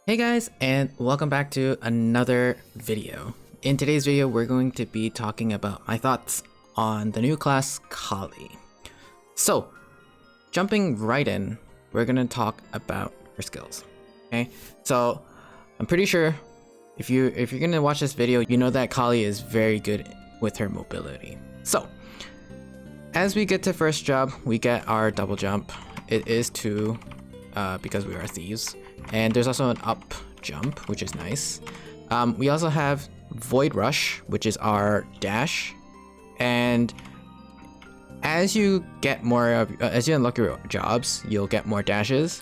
Hey guys, and welcome back to another video. In today's video, we're going to be talking about my thoughts on the new class Khali. So, jumping right in, we're gonna talk about her skills. Okay, so I'm pretty sure if you're gonna watch this video, you know that Khali is very good with her mobility. So, as we get to first job, we get our double jump. It is 2 because we are thieves. And there's also an up jump, which is nice. We also have Void Rush, which is our dash. And as you get more, as you unlock your jobs, you'll get more dashes.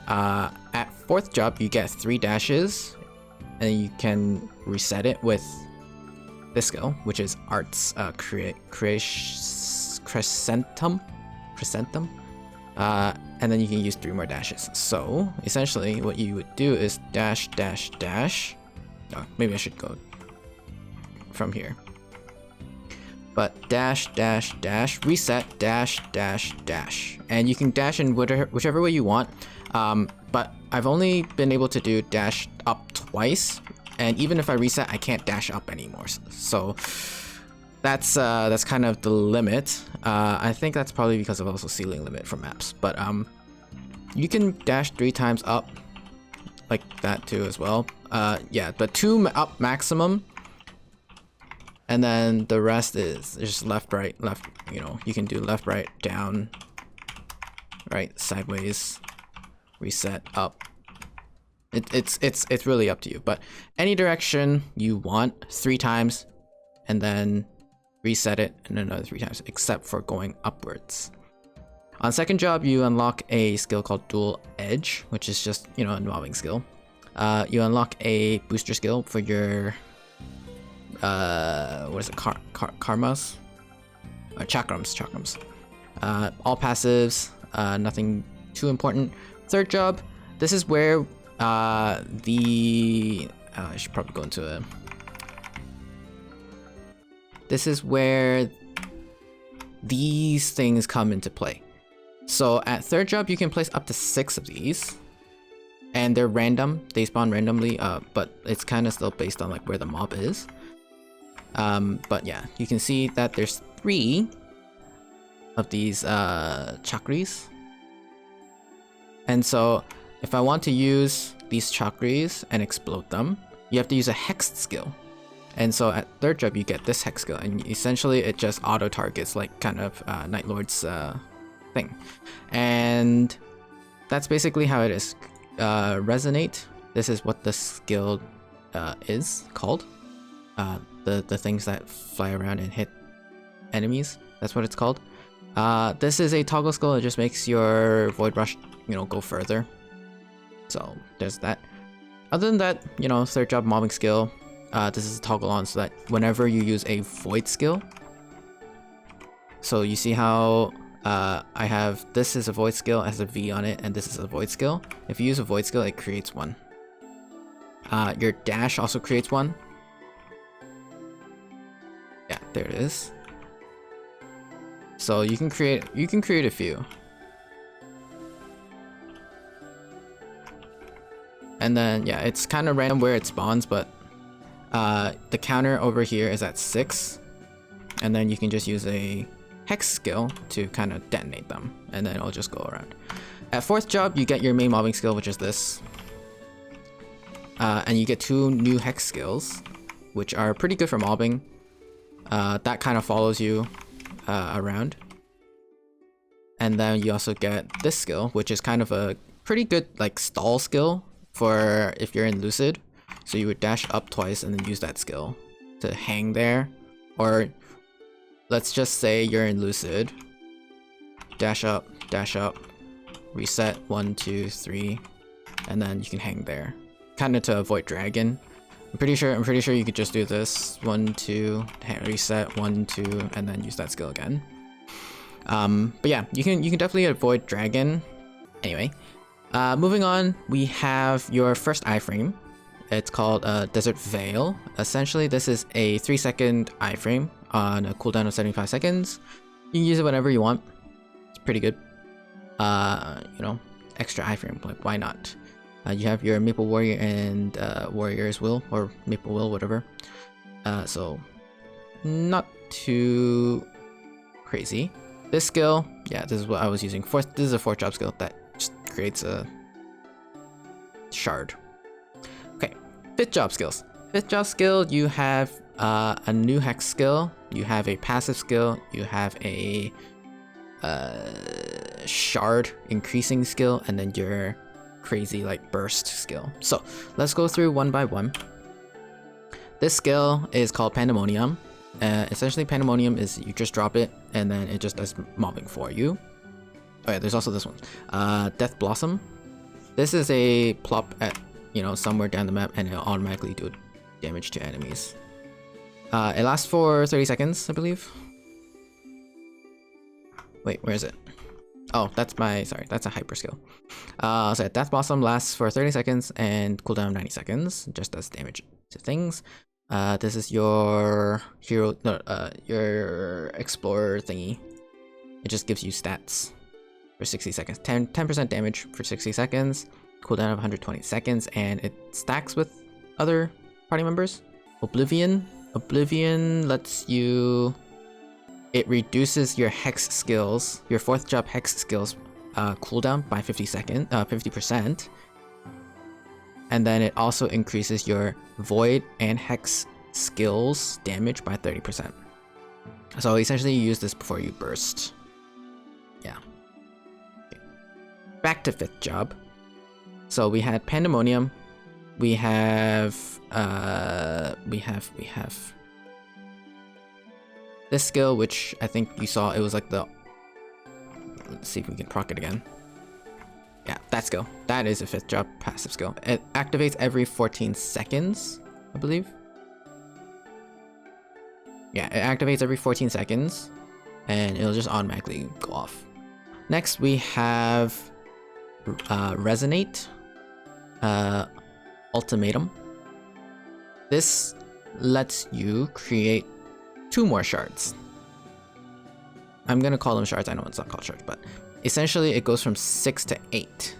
At 4th job, you get 3 dashes, and you can reset it with this skill, which is Arts Crescentum. And then you can use 3 more dashes. So essentially what you would do is dash, dash, dash. Oh, maybe I should go from here. But dash, dash, dash, reset, dash, dash, dash. And you can dash in whichever way you want. But I've only been able to do dash up twice. And even if I reset, I can't dash up anymore. So that's kind of the limit. I think that's probably because of also ceiling limit for maps. But you can dash 3 times up like that too as well. Yeah, but 2 up maximum. And then the rest is just left, right, left. You know, you can do left, right, down, right, sideways, reset, up. It's really up to you. But any direction you want, 3 times, and then reset it and another 3 times, except for going upwards. On second job, you unlock a skill called Dual Edge, which is just, you know, a involving skill. You unlock a booster skill for your what is it, karmas or chakrams. All passives, nothing too important. Third job, this is where I should probably go into a this is where these things come into play. So at third job, you can place up to 6 of these, and they're random. They spawn randomly, but it's kind of still based on like where the mob is. But yeah, you can see that there's 3 of these chakris. And so if I want to use these chakris and explode them, you have to use a hexed skill. And so at third job, you get this hex skill, and essentially it just auto targets like kind of Night Lord's thing. And that's basically how it is. Resonate, this is what the skill is called. The things that fly around and hit enemies, that's what it's called. This is a toggle skill. It just makes your Void Rush, you know, go further. So there's that. Other than that, you know, third job mobbing skill. This is a toggle on so that whenever you use a void skill, so you see how I have this is a void skill, it has a V on it, and this is a void skill. If you use a void skill, it creates 1. Your dash also creates 1. Yeah, there it is. So you can create a few. And then yeah, it's kind of random where it spawns, but the counter over here is at 6, and then you can just use a hex skill to kind of detonate them, and then it'll just go around. At 4th job, you get your main mobbing skill, which is this, and you get 2 new hex skills, which are pretty good for mobbing. That kind of follows you around. And then you also get this skill, which is kind of a pretty good like stall skill for if you're in Lucid. So you would dash up twice and then use that skill to hang there. Or let's just say you're in Lucid. Dash up, reset 1, 2, 3, and then you can hang there. Kind of to avoid dragon. I'm pretty sure you could just do this 1, 2, reset 1, 2, and then use that skill again. But yeah, you can definitely avoid dragon. Anyway, moving on, we have your first iframe. It's called Desert Veil. Essentially, this is a 3-second iframe on a cooldown of 75 seconds. You can use it whenever you want. It's pretty good. You know, extra iframe, like why not? You have your Maple Warrior and Warrior's Will, or Maple Will, whatever. So not too crazy. This skill, yeah, this is what I was using. This is a 4th job skill that just creates a shard. Okay, 5th job skills. 5th job skill, you have a new hex skill, you have a passive skill, you have a shard increasing skill, and then your crazy like burst skill. So let's go through one by one. This skill is called Pandemonium. Essentially, Pandemonium is you just drop it and then it just does mobbing for you. Oh yeah, there's also this one, Death Blossom. This is a plop at, you know, somewhere down the map, and it'll automatically do damage to enemies. It lasts for 30 seconds, I believe. Wait, where is it? Oh, that's my, sorry, that's a hyper skill. So Death Blossom lasts for 30 seconds and cooldown 90 seconds, just does damage to things. This is your hero, no, your explorer thingy. It just gives you stats for 60 seconds. 10% damage for 60 seconds, cooldown of 120 seconds, and it stacks with other party members. Oblivion lets you, it reduces your hex skills, your 4th job hex skills cooldown by 50%. And then it also increases your void and hex skills damage by 30%. So essentially you use this before you burst. Yeah. Okay. Back to 5th job. So we had Pandemonium. We have this skill, which I think you saw, it was like the, let's see if we can proc it again. Yeah, that skill. That is a 5th job passive skill. It activates every 14 seconds, I believe. Yeah, it activates every 14 seconds, and it'll just automatically go off. Next, we have Resonate, Ultimatum. This lets you create 2 more shards. I'm gonna call them shards. I know it's not called shards, but essentially it goes from 6 to 8.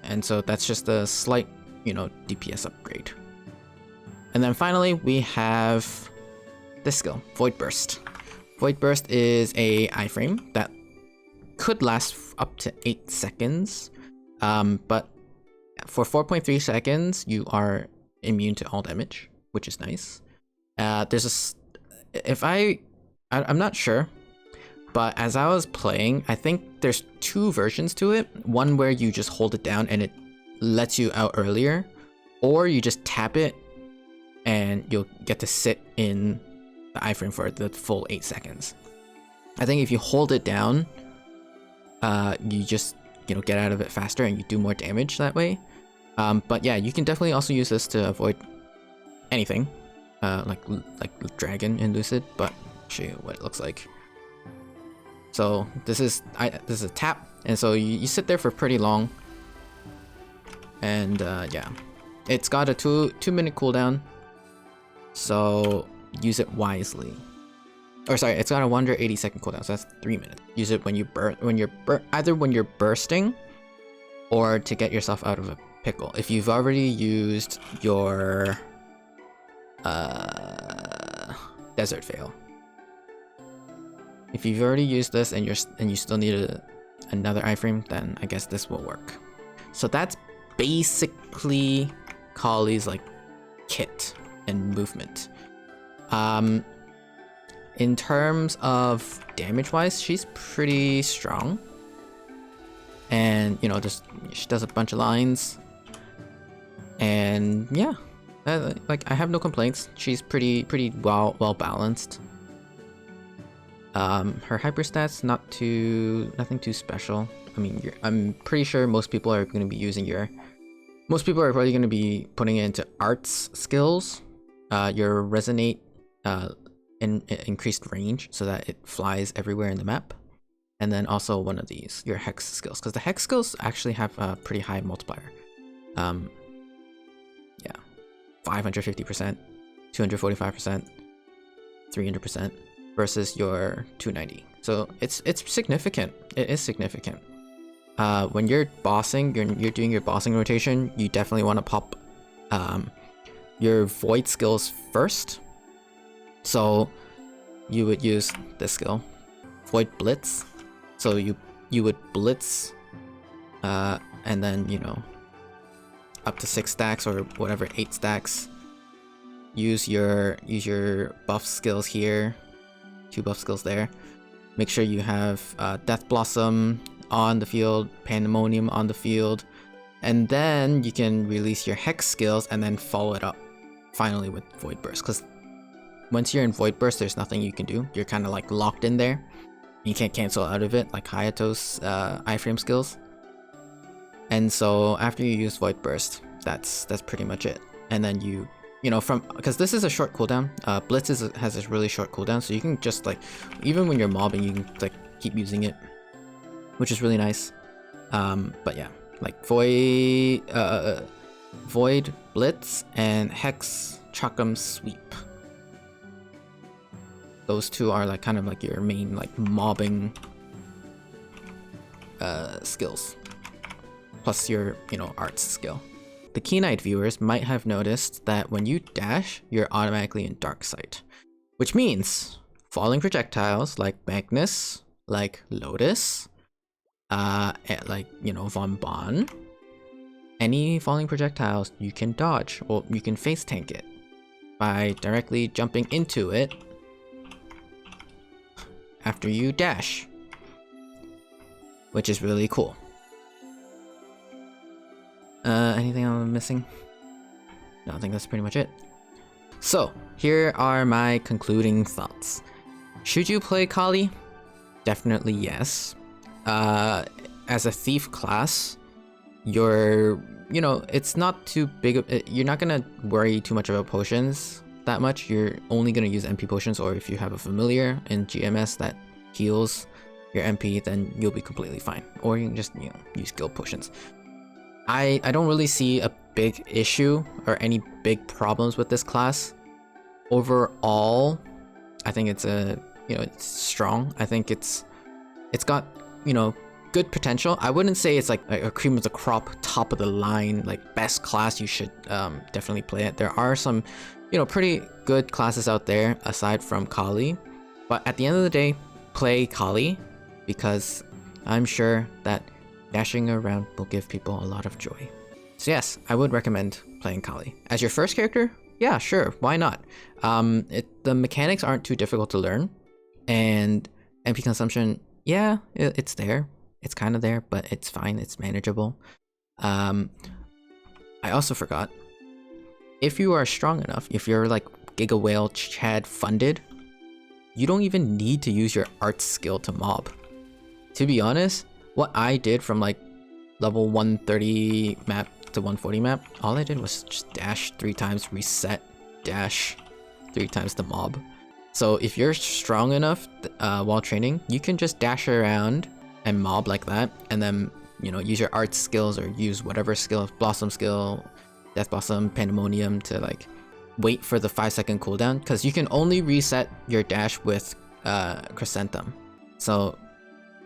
And so that's just a slight, you know, DPS upgrade. And then finally we have this skill, Void Burst. Void Burst is a iframe that could last up to 8 seconds. But for 4.3 seconds, you are immune to all damage, which is nice. There's I'm not sure, but as I was playing, I think there's 2 versions to it. One where you just hold it down and it lets you out earlier, or you just tap it and you'll get to sit in the iframe for the full 8 seconds. I think if you hold it down, you just, you know, get out of it faster and you do more damage that way. But yeah, you can definitely also use this to avoid anything, like Dragon in Lucid, but I'll show you what it looks like. So this is a tap, and so you sit there for pretty long, and yeah, it's got a 2-minute cooldown, so use it wisely. Or sorry, it's got a 180-second cooldown, so that's 3 minutes. Use it when either when you're bursting, or to get yourself out of a pickle. If you've already used your Desert Veil. If you've already used this and you still need another iframe, then I guess this will work. So that's basically Khali's like kit and movement. In terms of damage wise, she's pretty strong. And you know, she does a bunch of lines. And yeah, like I have no complaints. She's pretty well balanced. Her hyper stats nothing too special. I mean, I'm pretty sure most people are going to be using most people are probably going to be putting it into arts skills. Your resonate, increased range so that it flies everywhere in the map, and then also one of these, your hex skills, because the hex skills actually have a pretty high multiplier. Yeah, 550%, 245%, 300%. Versus your 290. So it's significant. It is significant. when you're bossing, you're doing your bossing rotation, you definitely want to pop your void skills first. So you would use this skill, Void Blitz. So you would blitz, and then, you know, up to 6 stacks or whatever, 8 stacks. Use your buff skills here, 2 buff skills there. Make sure you have Death Blossom on the field, Pandemonium on the field, and then you can release your Hex skills and then follow it up finally with Void Burst. Because once you're in Void Burst, there's nothing you can do. You're kind of like locked in there. You can't cancel out of it like Hayato's iframe skills. And so after you use Void Burst, that's pretty much it. And then you know, because this is a short cooldown, Blitz has this really short cooldown, so you can just like, even when you're mobbing, you can like keep using it, which is really nice. But yeah, like Void Blitz and Hex Chakram Sweep. Those two are like kind of like your main like mobbing skills, plus your, you know, arts skill. The keen-eyed viewers might have noticed that when you dash, you're automatically in dark sight, which means falling projectiles like Magnus, like Lotus, like, you know, Von Bon, any falling projectiles you can dodge, or you can face tank it by directly jumping into it after you dash, which is really cool. Anything I'm missing? No, I think that's pretty much it. So, here are my concluding thoughts. Should you play Khali? Definitely yes. As a thief class, you know, it's not too big of, you're not gonna worry too much about potions that much. You're only gonna use MP potions, or if you have a familiar in GMS that heals your MP, then you'll be completely fine. Or you can just, you know, use guild potions. I don't really see a big issue or any big problems with this class. Overall, I think it's it's strong. I think it's got, you know, good potential. I wouldn't say it's like a cream of the crop, top of the line, like best class. You should definitely play it. There are some, you know, pretty good classes out there aside from Khali, but at the end of the day, play Khali, because I'm sure that dashing around will give people a lot of joy. So yes, I would recommend playing Khali. As your first character, yeah, sure, why not? The mechanics aren't too difficult to learn, and MP consumption, yeah, it's there. It's kind of there, but it's fine, it's manageable. I also forgot, if you are strong enough, if you're like Giga Whale Chad funded, you don't even need to use your art skill to mob. To be honest, what I did from like level 130 map to 140 map, all I did was just dash 3 times, reset, dash 3 times the mob. So if you're strong enough while training, you can just dash around and mob like that, and then, you know, use your art skills or use whatever skill, Blossom skill, Death Blossom, Pandemonium, to like wait for the 5-second cooldown, because you can only reset your dash with Chrysanthemum. So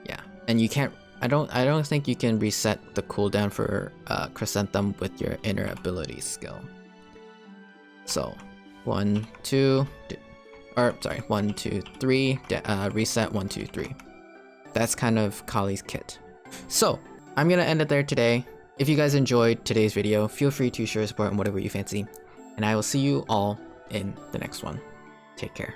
yeah, and you can't, I don't think you can reset the cooldown for Chrysanthemum with your inner abilities skill. So 1, 2, 3, reset 1, 2, 3. That's kind of Khali's kit. So I'm gonna end it there today. If you guys enjoyed today's video, feel free to share support on whatever you fancy, and I will see you all in the next one. Take care.